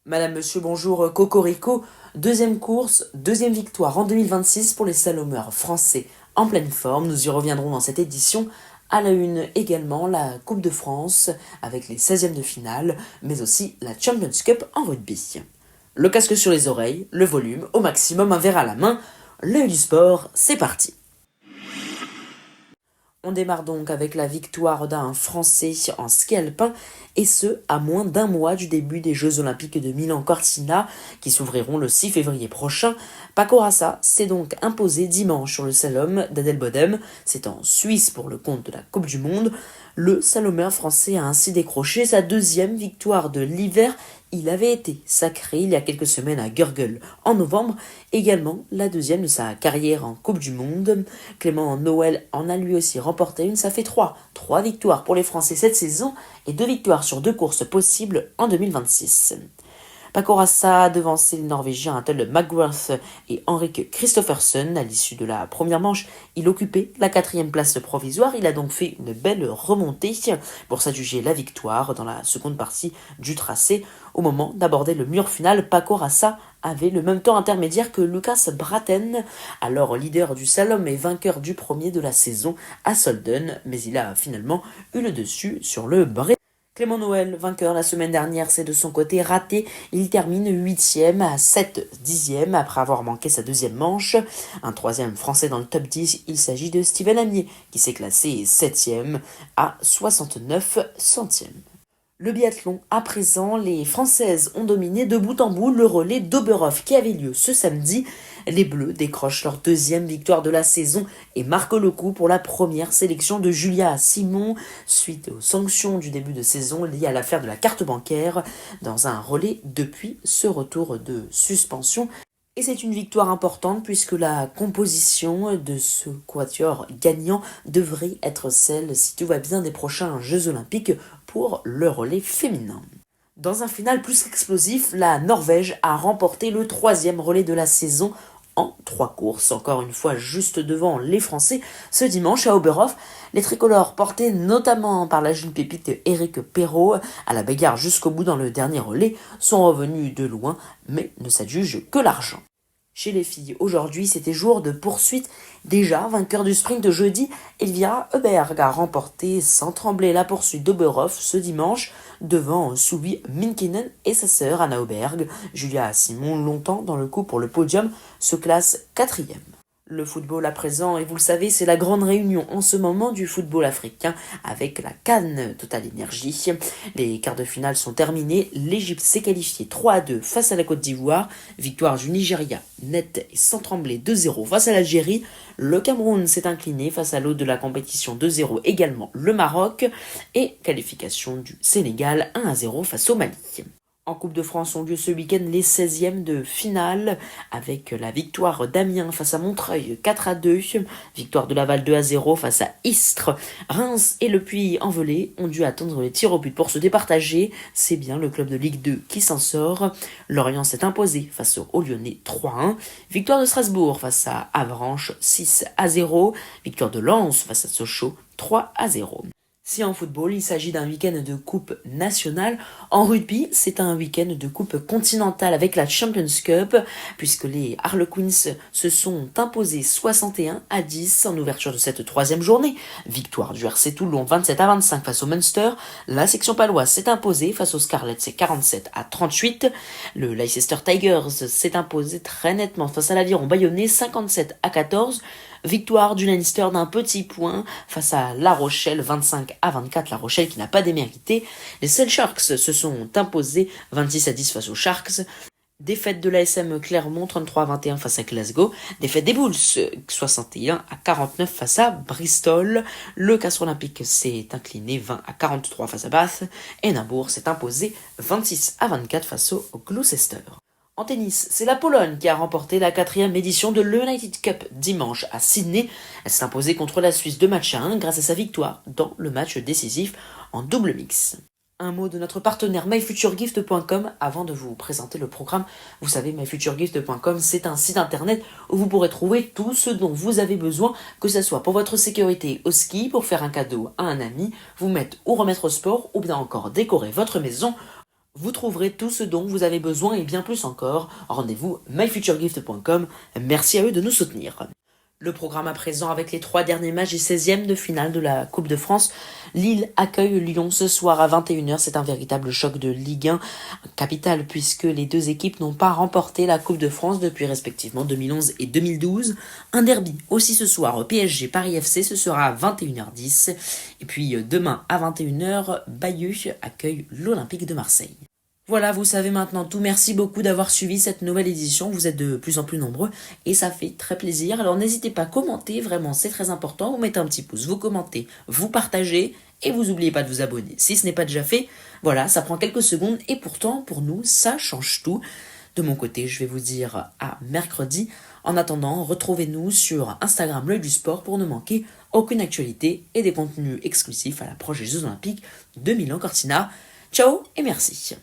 Madame, monsieur, bonjour, Cocorico. Deuxième course, deuxième victoire en 2026 pour les slalomeurs français en pleine forme. Nous y reviendrons dans cette édition. À la une également la Coupe de France avec les 16e de finale, mais aussi la Champions Cup en rugby. Le casque sur les oreilles, le volume au maximum, un verre à la main. L'œil du sport, c'est parti. On démarre donc avec la victoire d'un Français en ski alpin, et ce, à moins d'un mois du début des Jeux Olympiques de Milan-Cortina, qui s'ouvriront le 6 février prochain. Paco Rassa s'est donc imposé dimanche sur le slalom d'Adelbodem. C'est en Suisse pour le compte de la Coupe du Monde. Le slalomeur français a ainsi décroché sa deuxième victoire de l'hiver. Il avait été sacré il y a quelques semaines à Gurgel en novembre, également la deuxième de sa carrière en Coupe du Monde. Clément Noël en a lui aussi remporté une, ça fait trois. Trois victoires pour les Français cette saison et 2 victoires sur 2 courses possibles en 2026. Paco Rassa a devancé le Norvégien Atle McGrath et Henrik Kristoffersen. À l'issue de la première manche, il occupait la 4e place provisoire. Il a donc fait une belle remontée pour s'adjuger la victoire dans la seconde partie du tracé. Au moment d'aborder le mur final, Paco Rassa avait le même temps intermédiaire que Lucas Braten, alors leader du slalom et vainqueur du premier de la saison à Solden, mais il a finalement eu le dessus sur le Brésil. Clément Noël, vainqueur la semaine dernière, c'est de son côté raté. Il termine 8e à 7/10 après avoir manqué sa deuxième manche. Un troisième français dans le top 10, il s'agit de Steven Amier, qui s'est classé 7e à 69 centièmes. Le biathlon, à présent, les Françaises ont dominé de bout en bout le relais d'Oberhof qui avait lieu ce samedi. Les Bleus décrochent leur deuxième victoire de la saison et marquent le coup pour la première sélection de Julia Simon suite aux sanctions du début de saison liées à l'affaire de la carte bancaire dans un relais depuis ce retour de suspension. Et c'est une victoire importante puisque la composition de ce quatuor gagnant devrait être celle, si tout va bien, des prochains Jeux Olympiques pour le relais féminin. Dans un final plus explosif, la Norvège a remporté le 3e relais de la saison en 3 courses, encore une fois juste devant les Français. Ce dimanche à Oberhof, les tricolores portés notamment par la jeune pépite Eric Perrault, à la bagarre jusqu'au bout dans le dernier relais, sont revenus de loin, mais ne s'adjugent que l'argent. Chez les filles, aujourd'hui, c'était jour de poursuite. Déjà, vainqueur du sprint de jeudi, Elvira Heuberg a remporté sans trembler la poursuite d'Oberhof ce dimanche devant Suvi Minkinen et sa sœur Anna Heuberg. Julia Simon, longtemps dans le coup pour le podium, se classe 4e. Le football à présent, et vous le savez, c'est la grande réunion en ce moment du football africain avec la CAN Total Energy. Les quarts de finale sont terminés. L'Égypte s'est qualifiée 3-2 face à la Côte d'Ivoire. Victoire du Nigeria nette et sans trembler 2-0 face à l'Algérie. Le Cameroun s'est incliné face à l'hôte de la compétition 2-0 également le Maroc. Et qualification du Sénégal 1-0 face au Mali. En Coupe de France ont lieu ce week-end les 16e de finale avec la victoire d'Amiens face à Montreuil 4-2, victoire de Laval 2-0 face à Istres. Reims et Le Puy-en-Velay ont dû attendre les tirs au but pour se départager. C'est bien le club de Ligue 2 qui s'en sort. Lorient s'est imposé face aux Lyonnais 3-1. Victoire de Strasbourg face à Avranches 6-0. Victoire de Lens face à Sochaux 3-0. Si en football, il s'agit d'un week-end de coupe nationale, en rugby, c'est un week-end de coupe continentale avec la Champions Cup, puisque les Harlequins se sont imposés 61-10 en ouverture de cette 3e journée. Victoire du RC Toulon 27-25 face au Munster. La section paloise s'est imposée face aux Scarlets, c'est 47-38. Le Leicester Tigers s'est imposé très nettement face à l'Aviron Bayonnais 57-14. Victoire du Leinster d'un petit point face à La Rochelle 25-24, La Rochelle qui n'a pas démérité. Les Sale Sharks se sont imposés 26-10 face aux Sharks. Défaite de l'ASM Clermont 33-21 face à Glasgow. Défaite des Bulls 61-49 face à Bristol. Le Castres Olympique s'est incliné 20-43 face à Bath. Et Édimbourg s'est imposé 26-24 face au Gloucester. En tennis, c'est la Pologne qui a remporté la 4e édition de l'United Cup dimanche à Sydney. Elle s'est imposée contre la Suisse 2-1 grâce à sa victoire dans le match décisif en double mix. Un mot de notre partenaire myfuturegift.com avant de vous présenter le programme. Vous savez, myfuturegift.com, c'est un site internet où vous pourrez trouver tout ce dont vous avez besoin, que ce soit pour votre sécurité au ski, pour faire un cadeau à un ami, vous mettre ou remettre au sport, ou bien encore décorer votre maison. Vous trouverez tout ce dont vous avez besoin et bien plus encore. Rendez-vous myfuturegift.com. Merci à eux de nous soutenir. Le programme à présent avec les 3 derniers matchs des 16e de finale de la Coupe de France. Lille accueille Lyon ce soir à 21h. C'est un véritable choc de Ligue 1 capitale puisque les deux équipes n'ont pas remporté la Coupe de France depuis respectivement 2011 et 2012. Un derby aussi ce soir, PSG Paris FC, ce sera à 21h10. Et puis demain à 21h, Bayeux accueille l'Olympique de Marseille. Voilà, vous savez maintenant tout. Merci beaucoup d'avoir suivi cette nouvelle édition. Vous êtes de plus en plus nombreux et ça fait très plaisir. Alors n'hésitez pas à commenter, vraiment c'est très important. Vous mettez un petit pouce, vous commentez, vous partagez et vous n'oubliez pas de vous abonner. Si ce n'est pas déjà fait, voilà, ça prend quelques secondes et pourtant pour nous ça change tout. De mon côté, je vais vous dire à mercredi. En attendant, retrouvez-nous sur Instagram L'Oeil du Sport pour ne manquer aucune actualité et des contenus exclusifs à l'approche des Jeux Olympiques de Milan Cortina. Ciao et merci.